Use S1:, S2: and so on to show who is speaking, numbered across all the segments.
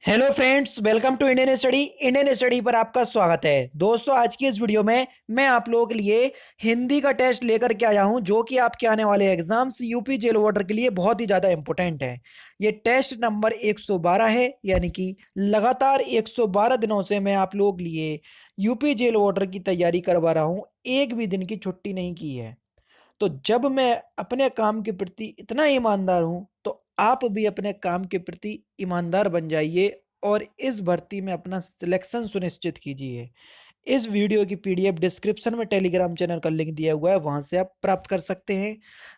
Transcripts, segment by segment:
S1: Hello friends, welcome to Indian Study पर आपका स्वागत है। दोस्तों, आज की इस वीडियो में मैं आप लोगों के लिए हिंदी का टेस्ट लेकर के आया हूं, जो कि आपके आने वाले एग्जाम्स यूपी जेल वार्डर के लिए बहुत ही ज़्यादा इंपॉर्टेंट है। ये टेस्ट नंबर 112 है, यानी कि लगातार 112 दिनों से मैं आप लोगों के लिए यूपी जेल वार्डर की तैयारी करवा रहा हूँ। एक भी दिन की छुट्टी नहीं की है। तो जब मैं अपने काम के प्रति इतना ईमानदार हूं, तो आप भी अपने काम के प्रति ईमानदार बन जाइए और इस भर्ती में अपना सिलेक्शन सुनिश्चित कीजिए। इस वीडियो की पीडीएफ डिस्क्रिप्शन में टेलीग्राम चैनल का लिंक दिया हुआ है, वहां से आप प्राप्त कर सकते हैं।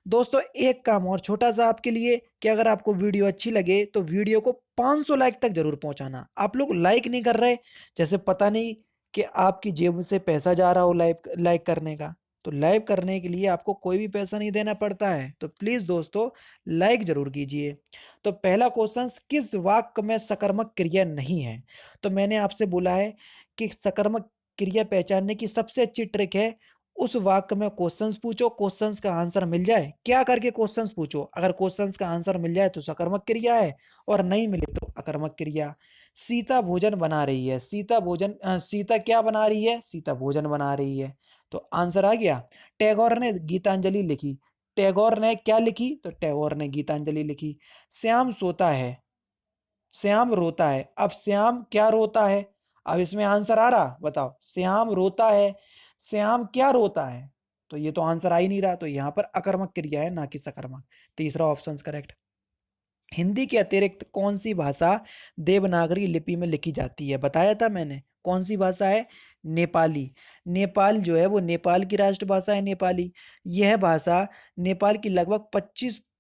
S1: दोस्तों, एक काम और छोटा सा आपके लिए कि अगर आपको वीडियो अच्छी लगे तो वीडियो को 500 लाइक तक जरूर पहुंचाना। आप लोग लाइक नहीं कर रहे, जैसे पता नहीं कि आपकी जेब से पैसा जा रहा हो लाइक लाइक करने का। तो लाइक करने के लिए आपको कोई भी पैसा नहीं देना पड़ता है, तो प्लीज दोस्तों लाइक जरूर कीजिए। तो पहला क्वेश्चन, किस वाक्य में सकर्मक क्रिया नहीं है? तो मैंने आपसे बोला है कि सकर्मक क्रिया पहचानने की सबसे अच्छी ट्रिक है, उस वाक्य में क्वेश्चंस पूछो, क्वेश्चंस का आंसर मिल जाए क्या करके क्वेश्चंस पूछो। अगर क्वेश्चंस का आंसर मिल जाए तो सकर्मक क्रिया है, और नहीं मिले तो अकर्मक क्रिया। सीता भोजन बना रही है, सीता क्या बना रही है? सीता भोजन बना रही है। तो आंसर आ गया। टैगोर ने गीतांजलि लिखी, टैगोर ने क्या लिखी? तो टैगोर ने गीतांजलि लिखी। श्याम सोता है, श्याम रोता है। अब श्याम क्या रोता है? अब इसमें आंसर आ रहा, बताओ। श्याम रोता है, श्याम क्या रोता है? तो ये तो आंसर आ ही नहीं रहा, तो यहाँ पर अकर्मक क्रिया है, ना कि सकर्मक। तीसरा ऑप्शन करेक्ट। हिंदी के अतिरिक्त कौन सी भाषा देवनागरी लिपि में लिखी जाती है? बताया था मैंने, कौन सी भाषा है? नेपाली। नेपाल जो है वो नेपाल की राष्ट्रभाषा है, नेपाली। यह भाषा नेपाल की लगभग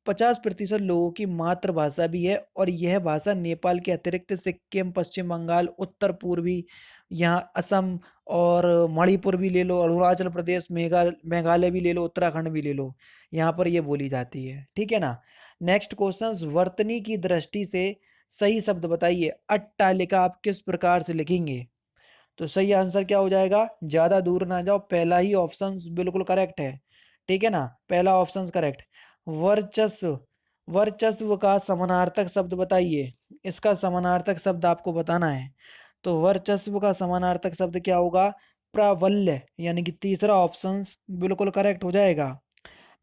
S1: 50% लोगों की मातृभाषा भी है, और यह भाषा नेपाल के अतिरिक्त सिक्किम, पश्चिम बंगाल, उत्तर पूर्वी, यहाँ असम और मणिपुर भी ले लो, अरुणाचल प्रदेश, मेघालय भी ले लो, उत्तराखंड भी ले लो, यहाँ पर ये बोली जाती है। ठीक है ना। नेक्स्ट क्वेश्चन, वर्तनी की दृष्टि से सही शब्द बताइए। अट्टालिका आप किस प्रकार से लिखेंगे? तो सही आंसर क्या हो जाएगा? ज्यादा दूर ना जाओ, पहला ही ऑप्शन बिल्कुल करेक्ट है। ठीक है ना, पहला ऑप्शन करेक्ट। वर्चस्व, वर्चस्व का समानार्थक शब्द बताइए। इसका समानार्थक शब्द आपको बताना है। तो वर्चस्व का समानार्थक शब्द क्या होगा? प्राबल्य, यानी कि तीसरा ऑप्शन बिल्कुल करेक्ट हो जाएगा।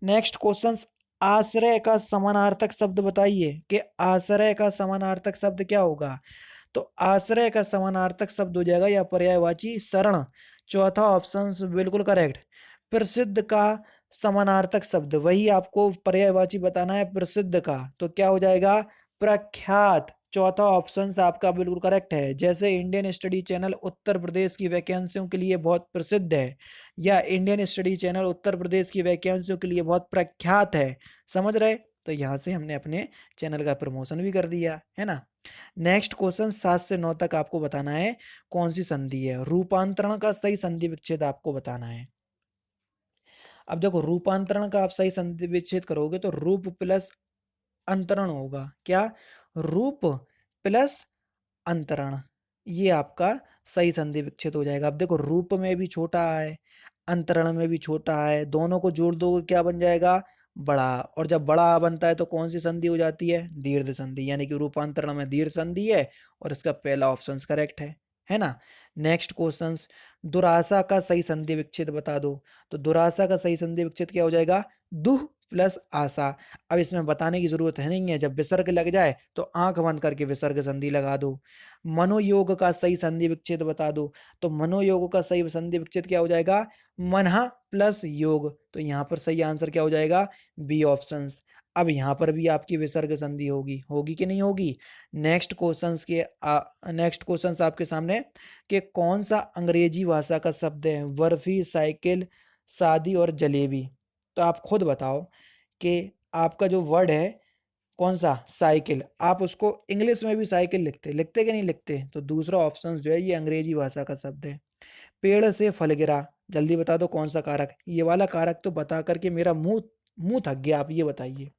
S1: नेक्स्ट क्वेश्चन, आश्रय का समानार्थक शब्द बताइए कि आश्रय का समानार्थक शब्द क्या होगा? तो आश्रय का समानार्थक शब्द हो जाएगा या पर्यायवाची शरण। चौथा ऑप्शन बिल्कुल करेक्ट। प्रसिद्ध का समानार्थक शब्द, वही आपको पर्यायवाची बताना है प्रसिद्ध का, तो क्या हो जाएगा? प्रख्यात। चौथा ऑप्शन आपका बिल्कुल करेक्ट है। जैसे Indian study channel Uttar Pradesh की वैकेंसियों के लिए बहुत प्रसिद्ध है, या Indian study channel Uttar Pradesh की वैकेंसियों के लिए बहुत प्रख्यात है। समझ रहे? तो यहाँ से हमने अपने चैनल का प्रमोशन भी कर दिया है ना। नेक्स्ट क्वेश्चन, 7 से 9 तक आपको बताना है कौन सी संधि है। रूपांतरण का सही संधि विच्छेद आपको बताना है। अब देखो, रूपांतरण का आप सही संधि विच्छेद करोगे तो रूप प्लस अंतरण होगा। क्या? रूप प्लस अंतरण, ये आपका सही संधि विच्छेद हो जाएगा। अब देखो, रूप में भी छोटा है, अंतरण में भी छोटा है, दोनों को जोड़ दोगे क्या बन जाएगा? बड़ा। और जब बड़ा बनता है तो कौन सी संधि हो जाती है? दीर्घ संधि, यानी कि रूपांतरण में दीर्घ संधि है, और इसका पहला ऑप्शन करेक्ट है ना। नेक्स्ट क्वेश्चन, दुराशा का सही संधि विच्छेद बता दो। तो दुराशा का सही संधि विच्छेद क्या हो जाएगा? दुह प्लस आशा। अब इसमें बताने की जरूरत है नहीं है, जब विसर्ग लग जाए तो आंख बंद करके विसर्ग संधि लगा दो। मनोयोग का सही संधि विच्छेद बता दो। तो मनोयोग का सही संधि विच्छेद क्या हो जाएगा? मनहा प्लस योग। तो यहाँ पर सही आंसर क्या हो जाएगा? B option. अब यहाँ पर भी आपकी विसर्ग संधि होगी, होगी कि नहीं होगी? नेक्स्ट क्वेश्चंस आपके सामने कि कौन सा अंग्रेजी भाषा का शब्द है बर्फी, साइकिल, शादी और जलेबी? तो आप खुद बताओ कि आपका जो वर्ड है कौन सा? साइकिल। आप उसको इंग्लिश में भी साइकिल लिखते लिखते कि नहीं लिखते? तो दूसरा ऑप्शन जो है ये अंग्रेजी भाषा का शब्द है। पेड़ से फल गिरा, जल्दी बता दो कौन सा कारक? ये वाला कारक तो बता करके मेरा मुंह मुंह थक गया। आप ये बताइए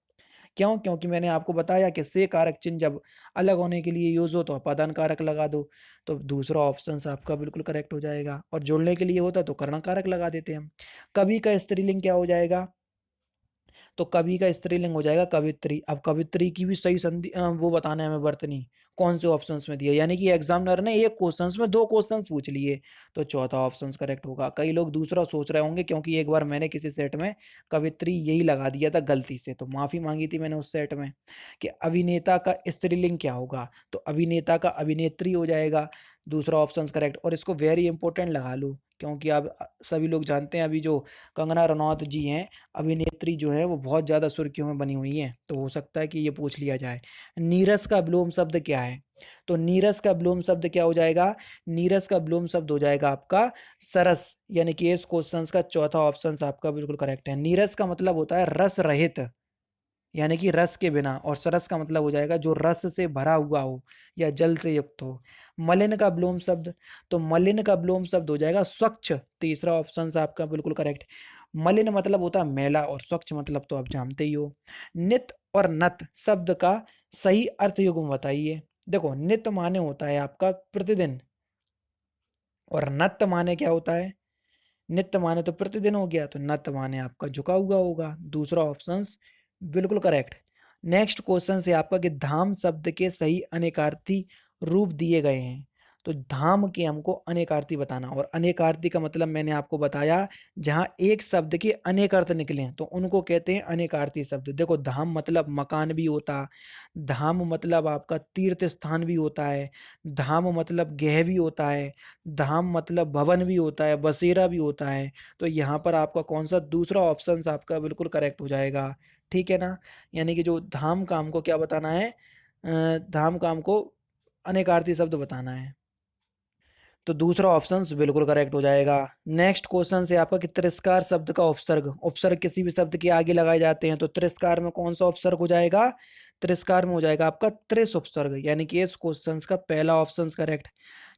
S1: क्यों? क्योंकि मैंने आपको बताया कि से कारक चिन्ह जब अलग होने के लिए यूज हो तो अपादान कारक लगा दो। तो दूसरा ऑप्शन आपका बिल्कुल करेक्ट हो जाएगा, और जोड़ने के लिए होता तो कर्ण कारक लगा देते हम। कवि का स्त्रीलिंग क्या हो जाएगा? तो कवि का स्त्रीलिंग हो जाएगा कवित्री। अब कवित्री की भी सही संधि वो बताना है हमें वर्तनी कौन से ऑप्शंस में दिया, यानी कि एग्जामिनर ने एक क्वेश्चंस में दो क्वेश्चंस पूछ लिए, तो चौथा ऑप्शन करेक्ट होगा। कई लोग दूसरा सोच रहे होंगे क्योंकि एक बार मैंने किसी सेट में कवित्री यही लगा दिया था गलती से, तो माफी मांगी थी मैंने उस सेट में कि अभिनेता का स्त्रीलिंग क्या होगा, तो अभिनेता का अभिनेत्री हो जाएगा, दूसरा ऑप्शन करेक्ट। और इसको वेरी इंपॉर्टेंट लगा लो क्योंकि अब सभी लोग जानते हैं अभी जो कंगना रनौत जी हैं अभिनेत्री जो है वो बहुत ज़्यादा सुर्खियों में बनी हुई हैं, तो हो सकता है कि ये पूछ लिया जाए। नीरस का विलोम शब्द क्या है, तो नीरस का विलोम शब्द क्या हो जाएगा, नीरस का विलोम शब्द हो जाएगा आपका सरस, यानी कि इस क्वेश्चन का चौथा ऑप्शन आपका बिल्कुल करेक्ट है। नीरस का मतलब होता है रस रहित, यानी कि रस के बिना, और सरस का मतलब हो जाएगा जो रस से भरा हुआ हो या जल से युक्त हो। मलिन का विलोम शब्द, तो मलिन का विलोम शब्द हो जाएगा स्वच्छ, तीसरा ऑप्शन आपका बिल्कुल करेक्ट। मलिन मतलब होता है मैला और स्वच्छ मतलब तो आप जानते ही हो। नित और नत शब्द का सही अर्थ युग्म बताइए। देखो नित माने होता है आपका प्रतिदिन, और नत माने क्या होता है, नित्य माने तो प्रतिदिन हो गया, तो नत माने आपका झुका हुआ होगा, दूसरा ऑप्शन बिल्कुल करेक्ट। नेक्स्ट क्वेश्चन से आपका कि धाम शब्द के सही अनेकार्थी रूप दिए गए हैं, तो धाम के हमको अनेकार्थी बताना, और अनेकार्थी का मतलब मैंने आपको बताया जहां एक शब्द के अनेक अर्थ निकले हैं तो उनको कहते हैं अनेकार्थी शब्द। देखो धाम मतलब मकान भी होता, धाम मतलब आपका तीर्थ स्थान भी होता है, धाम मतलब गृह भी होता है, धाम मतलब भवन भी होता है, बसेरा भी होता है। तो यहाँ पर आपका कौन सा दूसरा ऑप्शन आपका बिल्कुल करेक्ट हो जाएगा, ठीक है ना। यानी कि जो धाम काम को क्या बताना है, धाम काम को अनेकार्थी शब्द बताना है, तो दूसरा ऑप्शन बिल्कुल करेक्ट हो जाएगा। नेक्स्ट क्वेश्चन से आपका कि तिरस्कार शब्द का उपसर्ग, उपसर्ग किसी भी शब्द के आगे लगाए जाते हैं तो तिरस्कार में कौन सा उपसर्ग हो जाएगा, तिरस्कार में हो जाएगा आपका त्रिस उपसर्ग, यानी कि इस क्वेश्चन का पहला ऑप्शन करेक्ट।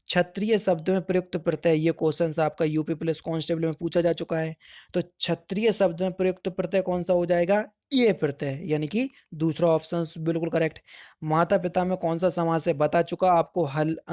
S1: क्षत्रिय शब्द में प्रयुक्त प्रत्यय, ये क्वेश्चन आपका यूपी पुलिस कांस्टेबल में पूछा जा चुका है, तो क्षत्रिय शब्द में प्रयुक्त प्रत्यय कौन सा हो जाएगा, ये प्रत्यय, यानी कि दूसरा ऑप्शन बिल्कुल करेक्ट। माता पिता में कौन सा समास है बता चुका आपको,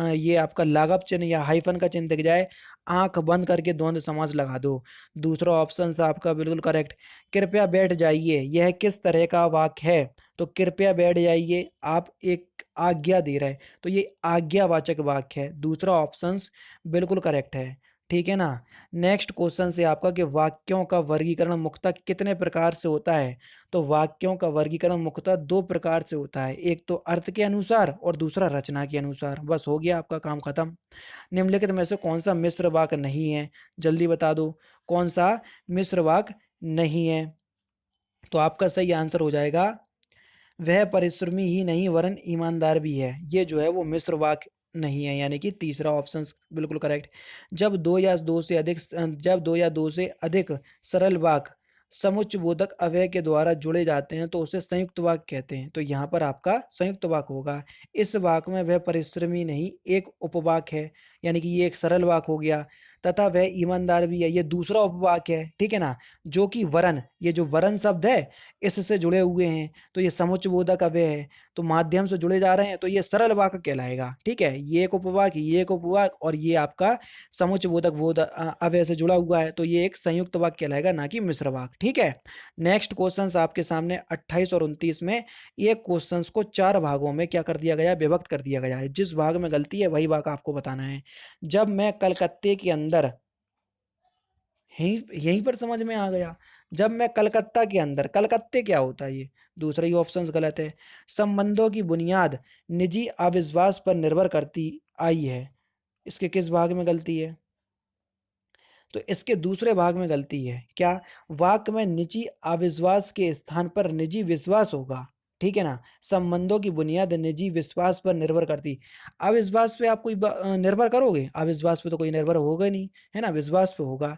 S1: ये आपका लागप चिन्ह या हाइफन का चिन्ह दिख जाए आंख बंद करके द्वंद्व समास लगा दो, दूसरा ऑप्शन आपका बिल्कुल करेक्ट। कृपया बैठ जाइए यह किस तरह का वाक्य है, तो कृपया बैठ जाइए आप एक आज्ञा दे रहे हैं, तो ये आज्ञावाचक वाक्य है, दूसरा ऑप्शन बिल्कुल करेक्ट है, ठीक है ना। नेक्स्ट क्वेश्चन से आपका कि वाक्यों का वर्गीकरण मुख्यतः कितने प्रकार से होता है, तो वाक्यों का वर्गीकरण मुख्यतः दो प्रकार से होता है, एक तो अर्थ के अनुसार और दूसरा रचना के अनुसार। बस हो गया आपका काम खत्म। निम्नलिखित में से कौन सा मिश्र वाक्य नहीं है, जल्दी बता दो कौन सा मिश्र वाक्य नहीं है, तो आपका सही आंसर हो जाएगा वह परिश्रमी ही नहीं वरन ईमानदार भी है, ये जो है वो मिश्र वाक्य नहीं है, यानी कि तीसरा ऑप्शन बिल्कुल करेक्ट। जब दो या दो से अधिक सरल वाक्य समुच्चयबोधक अव्यय के द्वारा जुड़े जाते हैं तो उसे संयुक्त वाक्य कहते हैं, तो यहाँ पर आपका संयुक्त वाक्य होगा। इस वाक्य में वह परिश्रमी नहीं एक उपवाक्य है, यानी कि ये एक सरल वाक्य हो गया, तथा वह ईमानदार भी है, ये दूसरा उपवाक्य है, ठीक है ना। जो कि वरन, ये जो वरन शब्द है इससे जुड़े हुए हैं तो ये समुच्चयबोधक अव्यय है, तो माध्यम से जुड़े जा रहे हैं तो ये सरल वाक्य कहलाएगा, ठीक है। ये एक उपवाक्य, ये एक उपवाक्य, और ये आपका समुच्चयबोधक अव्यय से जुड़ा हुआ है, तो ये एक संयुक्त वाक्य कहलाएगा, ना कि मिश्र वाक्य, ठीक है। नेक्स्ट क्वेश्चन आपके सामने 28 और 29 में एक क्वेश्चन को चार भागों में क्या कर दिया गया है, विभक्त कर दिया गया है, जिस भाग में गलती है वही भाग आपको बताना है। जब मैं कलकत्ते के अंदर, यहीं यहीं पर समझ में आ गया, जब मैं कलकत्ता के अंदर, कलकत्ते क्या होता है, ये दूसरा ही ऑप्शन गलत है। संबंधों की बुनियाद निजी अविश्वास पर निर्भर करती आई है, इसके किस भाग में गलती है, तो इसके दूसरे भाग में गलती है क्या, वाक्य में निजी अविश्वास के स्थान पर निजी विश्वास होगा, ठीक है ना। संबंधों की बुनियाद निजी विश्वास पर निर्भर करती, अविश्वास पे आप कोई निर्भर करोगे, अविश्वास पे तो कोई निर्भर होगा नहीं, है ना, विश्वास पे होगा।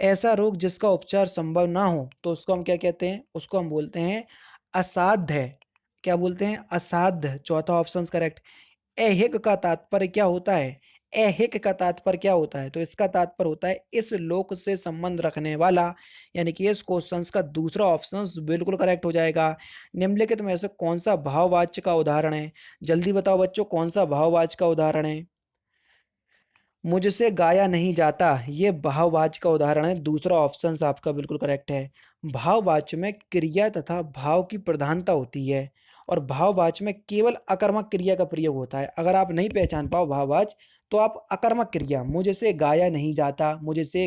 S1: ऐसा रोग जिसका उपचार संभव ना हो तो उसको हम क्या कहते हैं, उसको हम बोलते हैं असाध्य, क्या बोलते हैं, असाध्य, चौथा ऑप्शन करेक्ट। ऐहिक का तात्पर्य क्या होता है, ऐहिक का तात्पर्य क्या होता है, तो इसका तात्पर्य होता है इस लोक से संबंध रखने वाला, यानी कि इस क्वेश्चन का दूसरा ऑप्शन बिल्कुल करेक्ट हो जाएगा। निम्नलिखित में से कौन सा भाववाच्य का उदाहरण है, जल्दी बताओ बच्चों कौन सा भाववाच्य का उदाहरण है। मुझसे गाया नहीं जाता ये भाववाच्य का उदाहरण है, दूसरा ऑप्शन आपका बिल्कुल करेक्ट है। भाववाच्य में क्रिया तथा भाव की प्रधानता होती है और भाववाच्य में केवल अकर्मक क्रिया का प्रयोग होता है। अगर आप नहीं पहचान पाओ भाववाच्य तो आप अकर्मक क्रिया मुझसे गाया नहीं जाता, मुझसे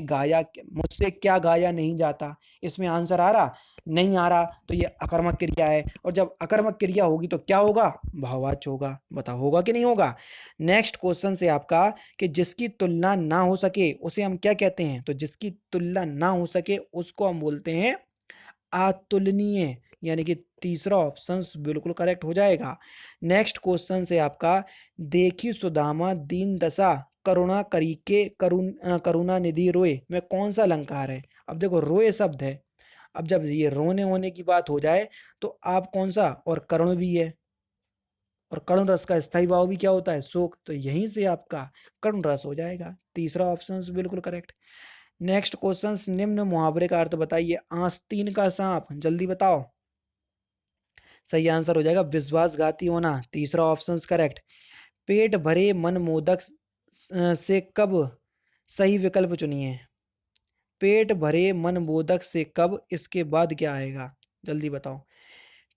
S1: क्या गाया नहीं जाता, इसमें आंसर आ रहा नहीं आ रहा तो ये अकर्मक क्रिया है। और जब अकर्मक क्रिया होगी तो क्या होगा? भाववाच्य होगा। बताओ होगा कि नहीं होगा? नेक्स्ट क्वेश्चन से आपका कि जिसकी तुलना ना हो सके उसे हम क्या कहते हैं? तो जिसकी तुलना ना हो सके उसको हम बोलते हैं अतुलनीय, यानी कि तीसरा ऑप्शन बिल्कुल करेक्ट हो जाएगा। नेक्स्ट क्वेश्चन से आपका देखी सुदामा दीन दशा करुणा करी के करुणा निधि रोए में कौन सा अलंकार है? अब देखो रोए शब्द है, अब जब ये रोने होने की बात हो जाए तो आप कौन सा, और करुण भी है, और करुण रस का स्थायी भाव भी क्या होता है? शोक, तो यहीं से आपका करुण रस हो जाएगा। तीसरा ऑप्शन बिल्कुल करेक्ट। नेक्स्ट क्वेश्चन, निम्न मुहावरे का अर्थ बताइए। आस्तीन का सांप, जल्दी बताओ। सही आंसर हो जाएगा विश्वासघाती होना। तीसरा ऑप्शन करेक्ट। पेट भरे मन मोदक से कब, सही विकल्प चुनिए। पेट भरे मन मोदक से कब, इसके बाद क्या आएगा? जल्दी बताओ।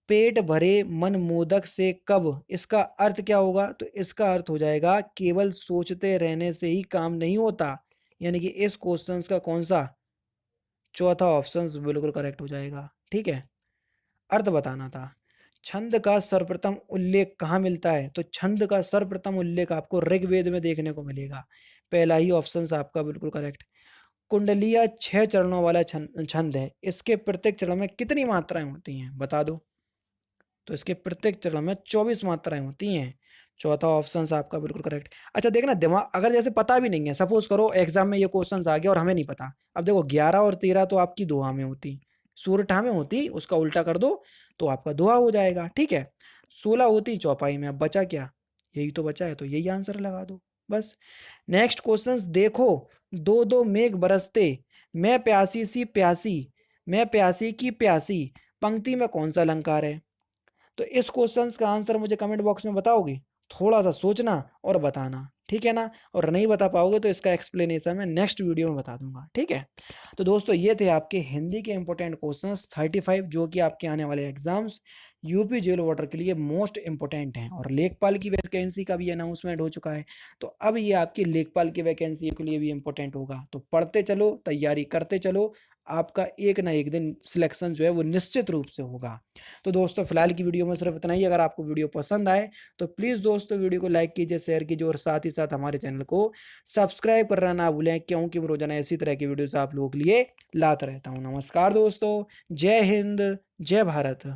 S1: पेट भरे मन मोदक से कब, इसका अर्थ क्या होगा? तो इसका अर्थ हो जाएगा केवल सोचते रहने से ही काम नहीं होता, यानी कि इस क्वेश्चन का कौन सा, चौथा ऑप्शन बिल्कुल करेक्ट हो जाएगा। ठीक है, अर्थ बताना था। छंद का सर्वप्रथम उल्लेख कहाँ मिलता है? तो छंद का सर्वप्रथम उल्लेख आपको ऋग्वेद में देखने को मिलेगा। पहला ही ऑप्शन आपका बिल्कुल करेक्ट। कुंडलिया 6 चरणों वाला छंद छंद है। इसके प्रत्येक चरण में कितनी मात्राएं होती हैं? बता दो। तो इसके प्रत्येक चरण में 24 मात्राएं होती हैं। चौथा ऑप्शन आपका बिल्कुल करेक्ट। अच्छा देखना, दिमाग अगर जैसे पता भी नहीं है, सपोज करो एग्जाम में ये क्वेश्चन आ गया और हमें नहीं पता। अब देखो 11 और 13 तो आपकी दुआ में होती, सूरठा में होती, उसका उल्टा कर दो तो आपका दुआ हो जाएगा। ठीक है, 16 होती चौपाई में, अब बचा क्या? यही तो बचा है, तो यही आंसर लगा दो बस। नेक्स्ट क्वेश्चन देखो, दो दो मेघ बरसते, मैं प्यासी सी प्यासी, मैं प्यासी की प्यासी, पंक्ति में कौन सा अलंकार है? तो इस क्वेश्चन का आंसर मुझे कमेंट बॉक्स में बताओगे? थोड़ा सा सोचना और बताना, ठीक है ना? और नहीं बता पाओगे तो इसका एक्सप्लेनेशन मैं नेक्स्ट वीडियो में बता दूंगा। ठीक है, तो दोस्तों ये थे आपके हिंदी के इंपॉर्टेंट क्वेश्चंस 35 जो कि आपके आने वाले एग्जाम्स यूपी जेल वाटर के लिए मोस्ट इंपॉर्टेंट हैं। और लेखपाल की वैकेंसी का भी अनाउंसमेंट हो चुका है, तो अब ये आपकी लेखपाल की वैकेंसी के लिए भी इंपॉर्टेंट होगा। तो पढ़ते चलो, तैयारी करते चलो, आपका एक ना एक दिन सिलेक्शन जो है वो निश्चित रूप से होगा। तो दोस्तों फिलहाल की वीडियो में सिर्फ इतना ही। अगर आपको वीडियो पसंद आए तो प्लीज़ दोस्तों वीडियो को लाइक कीजिए, शेयर कीजिए और साथ ही साथ हमारे चैनल को सब्सक्राइब करना ना भूलें, क्योंकि मैं रोजाना इसी तरह की वीडियोस आप लोगों के लिए लाता रहता हूँ। नमस्कार दोस्तों, जय हिंद, जय भारत।